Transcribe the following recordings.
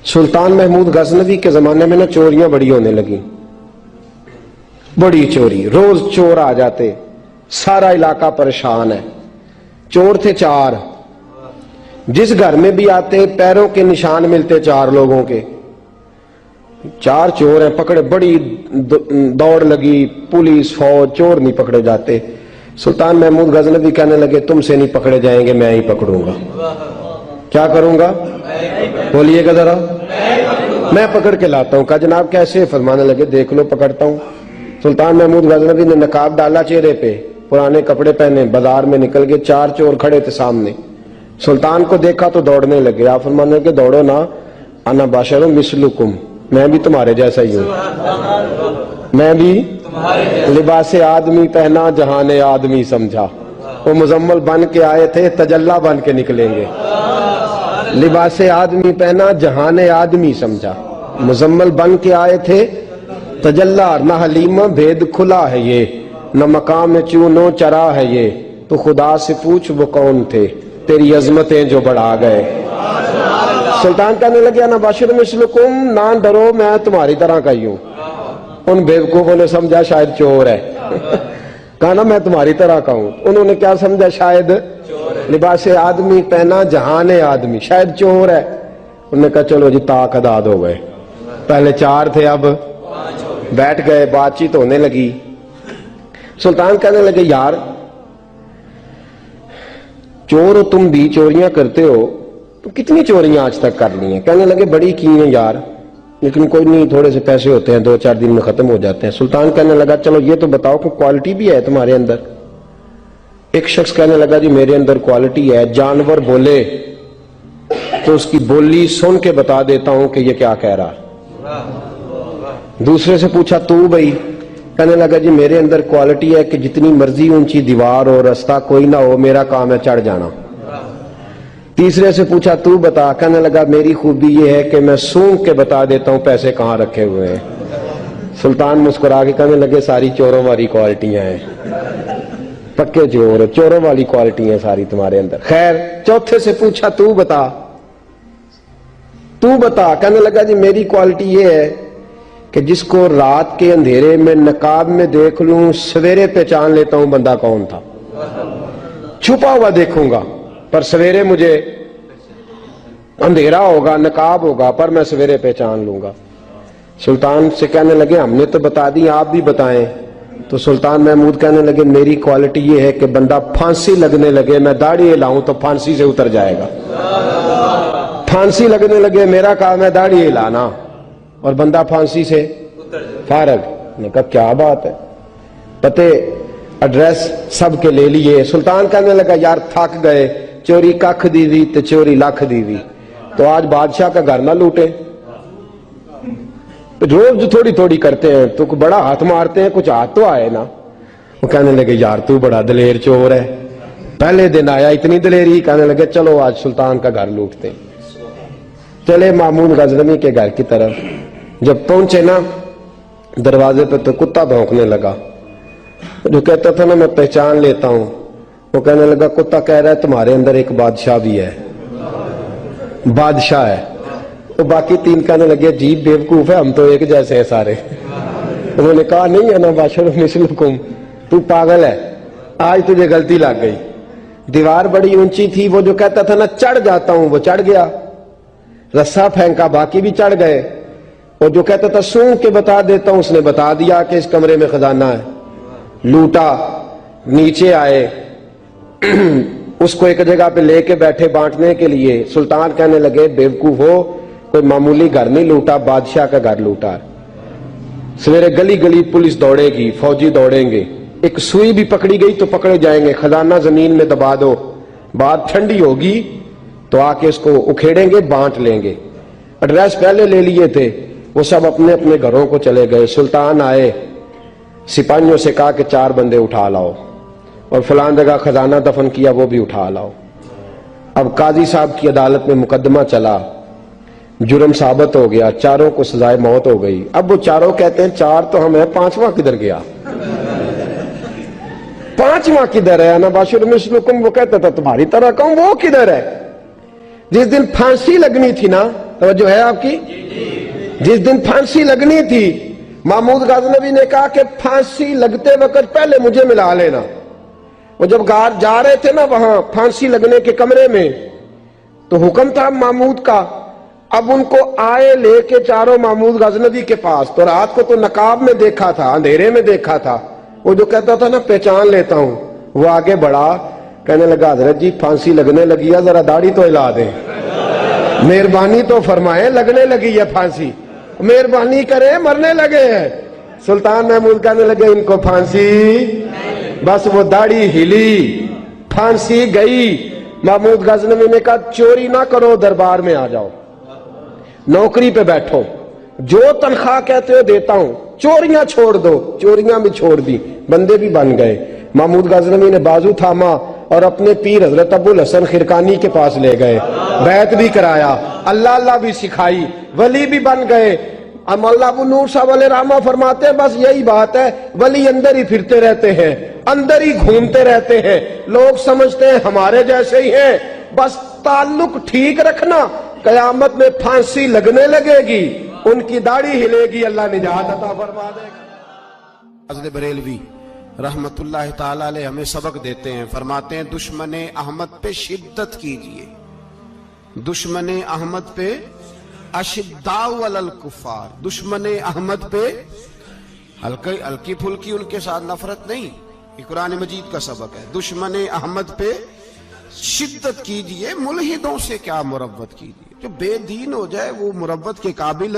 سلطان محمود غزنوی کے زمانے میں نا چوریاں بڑی ہونے لگی، بڑی چوری، روز چور آ جاتے، سارا علاقہ پریشان ہے۔ چور تھے 4، جس گھر میں بھی آتے پیروں کے نشان ملتے 4 لوگوں کے، 4 چور ہیں پکڑے، بڑی دوڑ لگی، پولیس فوج، چور نہیں پکڑے جاتے۔ سلطان محمود غزنوی کہنے لگے تم سے نہیں پکڑے جائیں گے، میں ہی پکڑوں گا۔ کیا کروں گا؟ بولیے گا ذرا، میں پکڑ کے لاتا ہوں۔ کہا جناب کیسے؟ فرمانے لگے دیکھ لو پکڑتا ہوں۔ سلطان محمود غزنوی نے نقاب ڈالا چہرے پہ، پرانے کپڑے پہنے، بازار میں نکل گئے، 4 چور کھڑے تھے سامنے۔ سلطان کو دیکھا تو دوڑنے لگے۔ آپ فرمانے لگے دوڑو نا، انا باشر مثلکم، میں بھی تمہارے جیسا ہی ہوں، میں بھی لباس آدمی پہنا جہان آدمی سمجھا۔ وہ مزمل بن کے آئے تھے، تجلا بن کے نکلیں گے۔ لباس آدمی پہنا جہان آدمی سمجھا، مزمل بن کے آئے تھے، تجلا نہ حلیم بھید کھلا ہے یہ، نہ مقام چونو چرا ہے یہ، تو خدا سے پوچھ وہ کون تھے تیری عظمتیں جو بڑھا گئے۔ سلطان کہنے لگے نا باشر مثلکم، نہ ڈرو میں تمہاری طرح کا ہی ہوں۔ ان بیوقوفوں نے سمجھا شاید چور ہے، کہا نا میں تمہاری طرح کا ہوں۔ انہوں نے کیا سمجھا؟ شاید لباس آدمی پہنا جہان آدمی، شاید چور ہے۔ انہوں نے کہا چلو جی طاق اداد ہو گئے، پہلے 4 تھے اب بیٹھ گئے، بات چیت ہونے لگی۔ سلطان کہنے لگے یار چور ہو تم بھی، چوریاں کرتے ہو، تو کتنی چوریاں آج تک کر لی ہیں؟ کہنے لگے بڑی کی ہیں یار، لیکن کوئی نہیں، تھوڑے سے پیسے ہوتے ہیں 2-4 دن میں ختم ہو جاتے ہیں۔ سلطان کہنے لگا چلو یہ تو بتاؤ کہ کوالٹی بھی ہے تمہارے اندر؟ ایک شخص کہنے لگا جی میرے اندر کوالٹی ہے، جانور بولے تو اس کی بولی سن کے بتا دیتا ہوں کہ یہ کیا کہہ رہا۔ دوسرے سے پوچھا تو بھائی؟ کہنے لگا جی میرے اندر کوالٹی ہے کہ جتنی مرضی اونچی دیوار اور رستہ کوئی نہ ہو، میرا کام ہے چڑھ جانا۔ تیسرے سے پوچھا تو بتا؟ کہنے لگا میری خوبی یہ ہے کہ میں سونگ کے بتا دیتا ہوں پیسے کہاں رکھے ہوئے ہیں۔ سلطان مسکرا کے کہنے لگے ساری چوروں والی کوالٹیاں ہیں، پکے چور، چوروں والی کوالٹی ہیں ساری تمہارے اندر۔ خیر چوتھے سے پوچھا تو بتا، تو بتا؟ کہنے لگا جی میری کوالٹی یہ ہے کہ جس کو رات کے اندھیرے میں نقاب میں دیکھ لوں، سویرے پہچان لیتا ہوں بندہ کون تھا۔ چھپا ہوا دیکھوں گا پر سویرے مجھے اندھیرا ہوگا، نقاب ہوگا، پر میں سویرے پہچان لوں گا۔ سلطان سے کہنے لگے ہم نے تو بتا دی، آپ بھی بتائیں۔ تو سلطان محمود کہنے لگے میری کوالٹی یہ ہے کہ بندہ پھانسی لگنے لگے، میں داڑھی ہلاؤں تو پھانسی سے اتر جائے گا۔ پھانسی لگنے لگے، میرا کام ہے داڑھی ہلانا اور بندہ پھانسی سے فارغ۔ نے کہا کیا بات ہے، پتے ایڈریس سب کے لے لیے۔ سلطان کہنے لگا یار تھک گئے، چوری ککھ دی وی تے چوری لکھ دی وی، تو آج بادشاہ کا گھر نہ لوٹے۔ روز جو تھوڑی تھوڑی کرتے ہیں تو بڑا ہاتھ مارتے ہیں، کچھ ہاتھ تو آئے نا۔ وہ کہنے لگے یار تو بڑا دلیر چور ہے، پہلے دن آیا اتنی دلیری۔ کہنے لگے چلو آج سلطان کا گھر لوٹتے۔ چلے محمود غزنوی کے گھر کی طرف، جب پہنچے نا دروازے پہ تو کتا بھونکنے لگا۔ جو کہتا تھا نا میں پہچان لیتا ہوں، وہ کہنے لگا کتا کہہ رہا ہے تمہارے اندر ایک بادشاہ بھی ہے، بادشاہ ہے۔ وہ باقی 3 کہنے لگے عجیب بیوقوف ہے، ہم تو ایک جیسے ہیں سارے۔ انہوں نے کہا نہیں انا باشر مثلکم، تو پاگل ہے، آج تجھے غلطی لگ گئی۔ دیوار بڑی اونچی تھی، وہ جو کہتا تھا نا چڑھ جاتا ہوں وہ چڑھ گیا، رسا پھینکا باقی بھی چڑھ گئے۔ اور جو کہتا تھا سونگ کے بتا دیتا ہوں، اس نے بتا دیا کہ اس کمرے میں خزانہ ہے۔ لوٹا، نیچے آئے، اس کو ایک جگہ پہ لے کے بیٹھے بانٹنے کے لیے۔ سلطان کہنے لگے بیوقوف ہو، کوئی معمولی گھر نہیں لوٹا، بادشاہ کا گھر لوٹا۔ سویرے گلی گلی پولیس دوڑے گی، فوجی دوڑیں گے، ایک سوئی بھی پکڑی گئی تو پکڑے جائیں گے، خزانہ زمین میں دبا دو، بات ٹھنڈی ہوگی تو آ کے اس کو اکھیڑیں گے، بانٹ لیں گے۔ ایڈریس پہلے لے لیے تھے، وہ سب اپنے اپنے گھروں کو چلے گئے۔ سلطان آئے، سپاہیوں سے کہا کہ 4 بندے اٹھا لاؤ، اور فلان جگہ خزانہ دفن کیا وہ بھی اٹھا لاؤ۔ اب قاضی صاحب کی عدالت میں مقدمہ چلا، جرم ثابت ہو گیا، 4 کو سزائے موت ہو گئی۔ اب وہ 4 کہتے ہیں 4 تو ہم ہیں، 5واں کدھر گیا؟ 5واں کدھر ہے؟ انا باشر مثلکم، وہ کہتا تھا تمہاری طرح کا ہوں، وہ کدھر ہے؟ جس دن پھانسی لگنی تھی نا توجہ ہے آپ کی؟ جس دن پھانسی لگنی تھی محمود غزنوی نے کہا کہ پھانسی لگتے وقت پہلے مجھے ملا لینا. وہ جب جا رہے تھے نا وہاں پھانسی لگنے کے کمرے میں تو حکم تھا محمود کا. اب ان کو آئے لے کے چاروں محمود غزنوی کے پاس. تو رات کو تو نقاب میں دیکھا تھا, اندھیرے میں دیکھا تھا. وہ جو کہتا تھا نا پہچان لیتا ہوں, وہ آگے بڑھا, کہنے لگا حضرت جی پھانسی لگنے لگی ہے, ذرا داڑھی تو ہلا دیں, مہربانی تو فرمائیں, لگنے لگی ہے پھانسی, مہربانی کریں, مرنے لگے ہیں. سلطان محمود کہنے لگے ان کو پھانسی, بس وہ داڑھی ہلی, پھانسی گئی. محمود غزنوی نے کہا چوری نہ کرو, دربار میں آ جاؤ, نوکری پہ بیٹھو, جو تنخواہ کہتے ہو دیتا ہوں, چوریاں چھوڑ دو. چوریاں بھی چھوڑ دی, بندے بھی بن گئے. محمود غزنوی نے بازو تھاما اور اپنے پیر حضرت ابو الحسن خرقانی کے پاس لے گئے, بیعت بھی کرایا, اللہ اللہ بھی سکھائی, ولی بھی بن گئے. مولا ابو نور صاحب علیہ رحمہ فرماتے ہیں بس یہی بات ہے, ولی اندر ہی پھرتے رہتے ہیں, اندر ہی گھومتے رہتے ہیں, لوگ سمجھتے ہیں ہمارے جیسے ہی ہیں, بس تعلق ٹھیک رکھنا, قیامت میں پھانسی لگنے لگے گی, ان کی داڑھی ہلے گی, اللہ نجات عطا فرما دے گا. حضرت بریلوی رحمت اللہ تعالی علیہ ہمیں سبق دیتے ہیں, فرماتے ہیں دشمن احمد پہ شدت کیجئے, دشمن احمد پہ اشداء علی الکفار, دشمن احمد پہ ہلکی پھلکی ان کے ساتھ نفرت نہیں, یہ قرآن مجید کا سبق ہے. دشمن احمد پہ شدت کیجئے, ملحدوں سے کیا مروت کیجئے, جو بے دین ہو جائے وہ مروت کے قابل.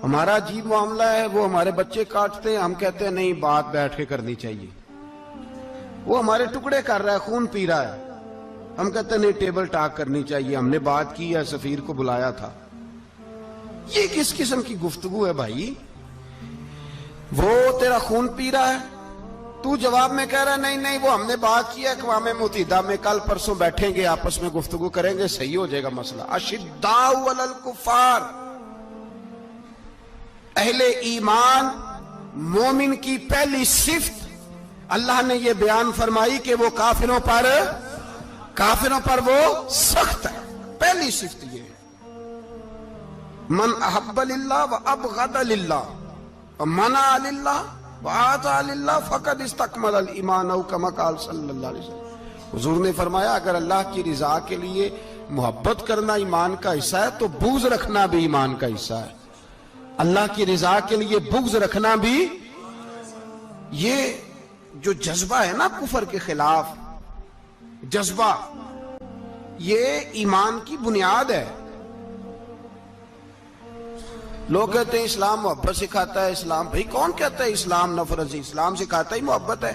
ہمارا عجیب معاملہ ہے, وہ ہمارے بچے کاٹتے ہیں, ہم کہتے ہیں نہیں بات بیٹھ کے کرنی چاہیے. وہ ہمارے ٹکڑے کر رہا ہے, خون پی رہا ہے, ہم کہتے ہیں نہیں ٹیبل ٹاک کرنی چاہیے, ہم نے بات کی ہے, سفیر کو بلایا تھا. یہ کس قسم کی گفتگو ہے بھائی؟ وہ تیرا خون پی رہا ہے, تو جواب میں کہہ رہا نہیں نہیں وہ ہم نے بات کی ہے اقوام متحدہ میں, کل پرسوں بیٹھیں گے آپس میں گفتگو کریں گے, صحیح ہو جائے گا مسئلہ. اشداء علی الکفار, اہل ایمان مومن کی پہلی صفت اللہ نے یہ بیان فرمائی کہ وہ کافروں پر وہ سخت ہے. پہلی صفت یہ ہے, من احب للہ و ابغض للہ و منع للہ و اعطى للہ فقد استکمل الایمان او کما قال صلی اللہ علیہ وسلم. حضور نے فرمایا اگر اللہ کی رضا کے لیے محبت کرنا ایمان کا حصہ ہے تو بغض رکھنا بھی ایمان کا حصہ ہے. اللہ کی رضا کے لیے بغض رکھنا بھی, یہ جو جذبہ ہے نا کفر کے خلاف جذبہ, یہ ایمان کی بنیاد ہے. لوگ کہتے ہیں اسلام محبت سکھاتا ہے, اسلام بھائی کون کہتا ہے اسلام نفرت سے؟ اسلام سکھاتا ہی محبت ہے,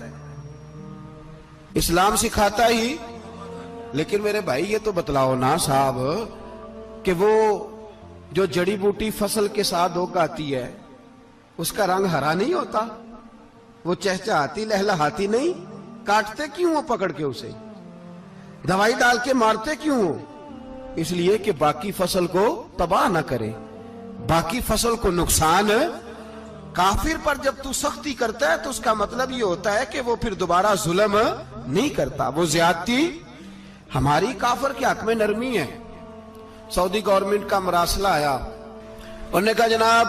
اسلام سکھاتا ہی. لیکن میرے بھائی یہ تو بتلاؤ نا صاحب کہ وہ جو جڑی بوٹی فصل کے ساتھ اگاتی ہے اس کا رنگ ہرا نہیں ہوتا, وہ چہچہاتی لہلہاتی نہیں, کاٹتے کیوں ہو پکڑ کے اسے, دوائی ڈال کے مارتے کیوں ہو؟ اس لیے کہ باقی فصل کو تباہ نہ کرے, باقی فصل کو نقصان. کافر پر جب تو سختی کرتا ہے تو اس کا مطلب یہ ہوتا ہے کہ وہ پھر دوبارہ ظلم نہیں کرتا, وہ زیادتی. ہماری کافر کے حق میں نرمی ہے. سعودی گورنمنٹ کا مراسلہ آیا, انہوں نے کہا جناب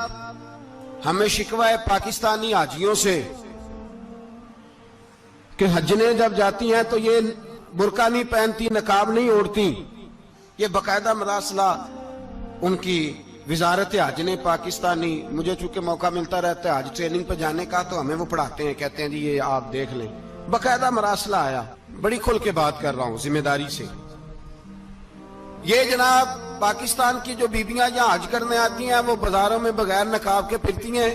ہمیں شکوہ ہے پاکستانی حاجیوں سے کہ حجنے جب جاتی ہیں تو یہ برقع نہیں پہنتی, نقاب نہیں اوڑھتی. یہ باقاعدہ مراسلہ ان کی وزارت حج نے پاکستانی, مجھے چونکہ موقع ملتا رہتا ہے حج ٹریننگ پہ جانے کا تو ہمیں وہ پڑھاتے ہیں, کہتے ہیں جی یہ آپ دیکھ لیں. باقاعدہ مراسلہ آیا, بڑی کھل کے بات کر رہا ہوں ذمہ داری سے. یہ جناب پاکستان کی جو بیبیاں یہاں حج کرنے آتی ہیں وہ بازاروں میں بغیر نقاب کے پھرتی ہیں,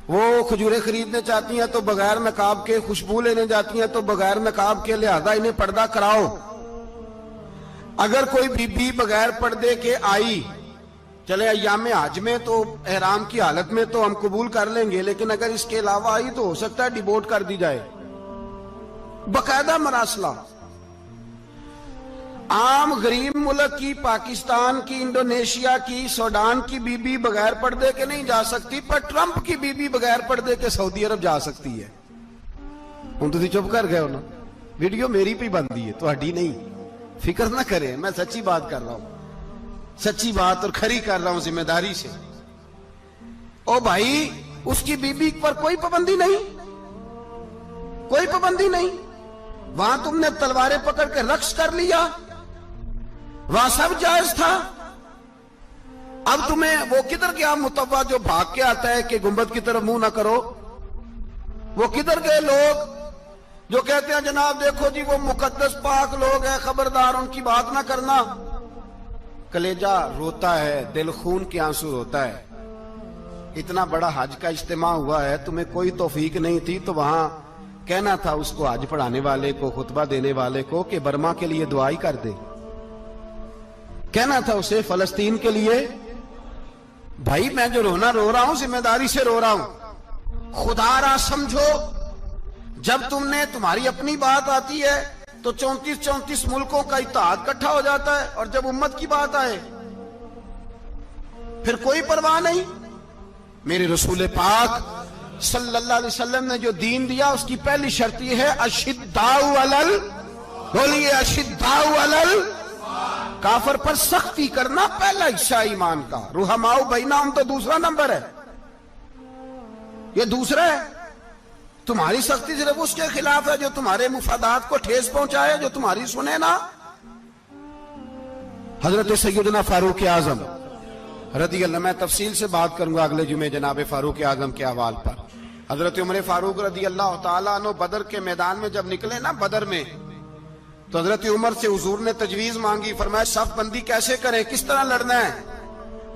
وہ کھجوریں خریدنے چاہتی ہیں تو بغیر نقاب کے, خوشبو لینے جاتی ہیں تو بغیر نقاب کے, لہذا انہیں پردہ کراؤ. اگر کوئی بی بی بغیر پردے کے آئی, چلے ایام حج میں تو احرام کی حالت میں تو ہم قبول کر لیں گے, لیکن اگر اس کے علاوہ آئی تو ہو سکتا ہے ڈیبورٹ کر دی جائے. باقاعدہ مراسلہ. عام غریب ملک کی, پاکستان کی, انڈونیشیا کی, سوڈان کی بی بی بغیر پردے کے نہیں جا سکتی, پر ٹرمپ کی بی بی بغیر پردے کے سعودی عرب جا سکتی ہے. ہوں تو چپ کر گئے ہو نا, ویڈیو میری پہ بندی ہے, تہاڈی نہیں, فکر نہ کریں, میں سچی بات کر رہا ہوں. سچی بات اور کھری کر رہا ہوں ذمہ داری سے. او بھائی اس کی بیوی پر کوئی پابندی نہیں, کوئی پابندی نہیں. وہاں تم نے تلواریں پکڑ کے رقص کر لیا, وہاں سب جائز تھا. اب تمہیں وہ کدھر گیا متوا جو بھاگ کے آتا ہے کہ گنبد کی طرف منہ نہ کرو؟ وہ کدھر گئے لوگ جو کہتے ہیں جناب دیکھو جی وہ مقدس پاک لوگ ہیں, خبردار ان کی بات نہ کرنا. کلیجہ روتا ہے, دل خون کے آنسو روتا ہے. اتنا بڑا حج کا اجتماع ہوا ہے, تمہیں کوئی توفیق نہیں تھی تو وہاں کہنا تھا اس کو, حج پڑھانے والے کو, خطبہ دینے والے کو کہ برما کے لیے دعائی کر دے. کہنا تھا اسے فلسطین کے لیے. بھائی میں جو رونا رو رہا ہوں ذمہ داری سے رو رہا ہوں. خدا را سمجھو, جب تم نے تمہاری اپنی بات آتی ہے تو 34 ملکوں کا اتحاد اکٹھا ہو جاتا ہے, اور جب امت کی بات آئے پھر کوئی پرواہ نہیں. میرے رسول پاک صلی اللہ علیہ وسلم نے جو دین دیا اس کی پہلی شرط یہ ہے اشداء علل, بولیے اشداء علل, کافر پر سختی کرنا پہلا حصہ ایمان کا. رحماء بینہم تو دوسرا نمبر ہے, یہ دوسرا ہے. تمہاری سختی صرف اس کے خلاف ہے جو تمہارے مفادات کو ٹھیس پہنچائے, جو تمہاری سنے نا. حضرت سیدنا فاروق اعظم رضی اللہ, میں تفصیل سے بات کروں گا اگلے جمعے جناب فاروق اعظم کے احوال پر. حضرت عمر فاروق رضی اللہ تعالیٰ عنہ بدر کے میدان میں جب نکلے نا, بدر میں, تو حضرت عمر سے حضور نے تجویز مانگی. فرمایا صف بندی کیسے کریں, کس طرح لڑنا ہے؟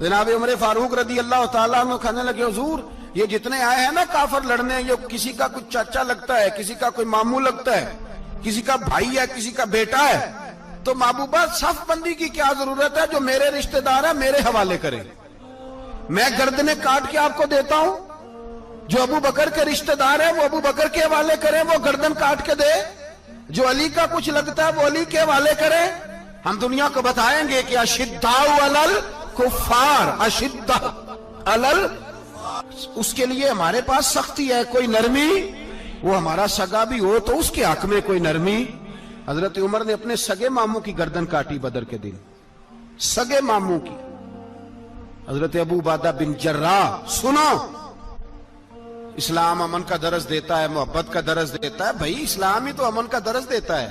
جناب عمر فاروق رضی اللہ تعالیٰ عنہ کہنے لگے حضور یہ جتنے آئے ہیں نا کافر لڑنے, یہ کسی کا کوئی چاچا لگتا ہے, کسی کا کوئی ماموں لگتا ہے, کسی کا بھائی ہے, کسی کا بیٹا ہے, تو محبوبہ صف بندی کی کیا ضرورت ہے؟ جو میرے رشتہ دار ہے میرے حوالے کریں, میں گردنیں کاٹ کے آپ کو دیتا ہوں. جو ابو بکر کے رشتہ دار ہے وہ ابو بکر کے حوالے کریں, وہ گردن کاٹ کے دے. جو علی کا کچھ لگتا ہے وہ علی کے حوالے کریں. ہم دنیا کو بتائیں گے کہ اشداء علل کفار, اشداء علل, اس کے لیے ہمارے پاس سختی ہے, کوئی نرمی. وہ ہمارا سگا بھی ہو تو اس کے حق میں کوئی نرمی. حضرت عمر نے اپنے سگے ماموں کی گردن کاٹی بدر کے دن, سگے ماموں کی. حضرت ابو عبیدہ بن جراح, سنو, اسلام امن کا درس دیتا ہے, محبت کا درس دیتا ہے. بھائی اسلام ہی تو امن کا درس دیتا ہے,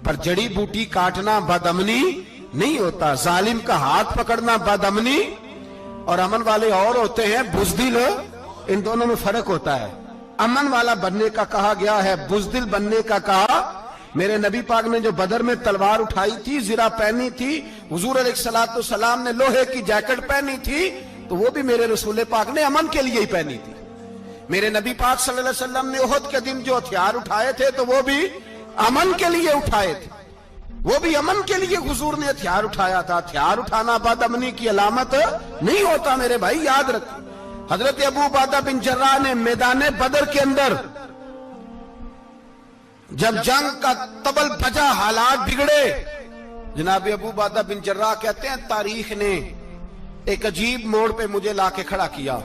پر جڑی بوٹی کاٹنا بدامنی نہیں ہوتا. ظالم کا ہاتھ پکڑنا بدامنی, اور امن والے اور ہوتے ہیں بزدل, ان دونوں میں فرق ہوتا ہے. امن والا بننے کا کہا گیا ہے, بزدل بننے کا کہا. میرے نبی پاک نے جو بدر میں تلوار اٹھائی تھی, زرہ پہنی تھی, حضور علیہ السلام نے لوہے کی جیکٹ پہنی تھی, تو وہ بھی میرے رسول پاک نے امن کے لیے ہی پہنی تھی. میرے نبی پاک صلی اللہ علیہ وسلم نے احد کے دن جو ہتھیار اٹھائے تھے تو وہ بھی امن کے لیے اٹھائے تھے, وہ بھی امن کے لیے حضور نے ہتھیار اٹھایا تھا. ہتھیار اٹھانا بدامنی کی علامت نہیں ہوتا میرے بھائی, یاد رکھیں. حضرت ابو عبیدہ بن جراح نے میدان بدر کے اندر جب جنگ کا طبل بجا, حالات بگڑے, جناب ابو عبیدہ بن جراح کہتے ہیں تاریخ نے ایک عجیب موڑ پہ مجھے لا کے کھڑا کیا.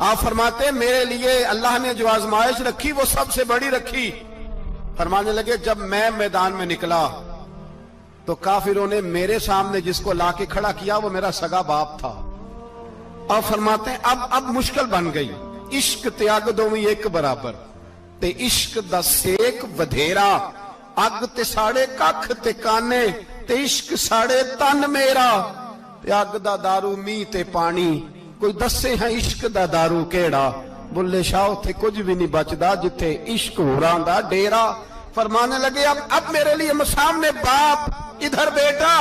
آپ فرماتے ہیں میرے لیے اللہ نے جو آزمائش رکھی وہ سب سے بڑی رکھی. فرمانے لگے جب میں میدان میں نکلا تو کافروں نے میرے سامنے جس کو لا کے کھڑا کیا وہ میرا سگا باپ تھا. اور فرماتے ہیں اب مشکل بن گئی. عشق تیاگ دوویں ایک برابر, تے عشق دا سیک ودھیرا, اگ تے ساڑے ککھ تے کانے, تے عشق ساڑے تن میرا, تے اگ دا دارو می تے پانی, کوئی دسے ہیں عشق دا دارو کیڑا, بلے شاہ تھے کچھ بھی نہیں بچدا جتھے عشق ہوران دا ڈیرا. فرمانے لگے اب میرے لیے سامنے باپ, ادھر بیٹا.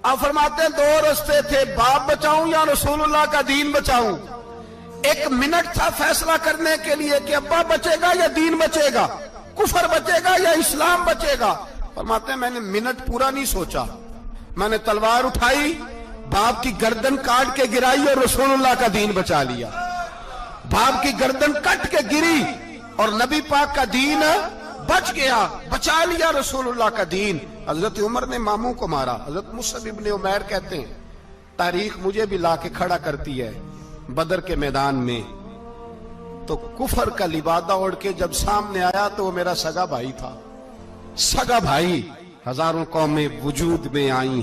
اب فرماتے ہیں دو رستے تھے, باپ بچاؤں یا رسول اللہ کا دین بچاؤں. ایک منٹ تھا فیصلہ کرنے کے لیے کہ ابا بچے گا یا دین بچے گا, کفر بچے گا یا اسلام بچے گا. فرماتے ہیں میں نے منٹ پورا نہیں سوچا, میں نے تلوار اٹھائی, باپ کی گردن کاٹ کے گرائی اور رسول اللہ کا دین بچا لیا. باپ کی گردن کٹ کے گری اور نبی پاک کا دین بچ گیا, بچا لیا رسول اللہ کا دین. حضرت عمر نے ماموں کو مارا. حضرت مصعب ابن عمیر کہتے ہیں تاریخ مجھے بھی لا کے کھڑا کرتی ہے بدر کے میدان میں, تو کفر کا لبادہ اوڑھ کے جب سامنے آیا تو وہ میرا سگا بھائی تھا. سگا بھائی, ہزاروں قومیں وجود میں آئیں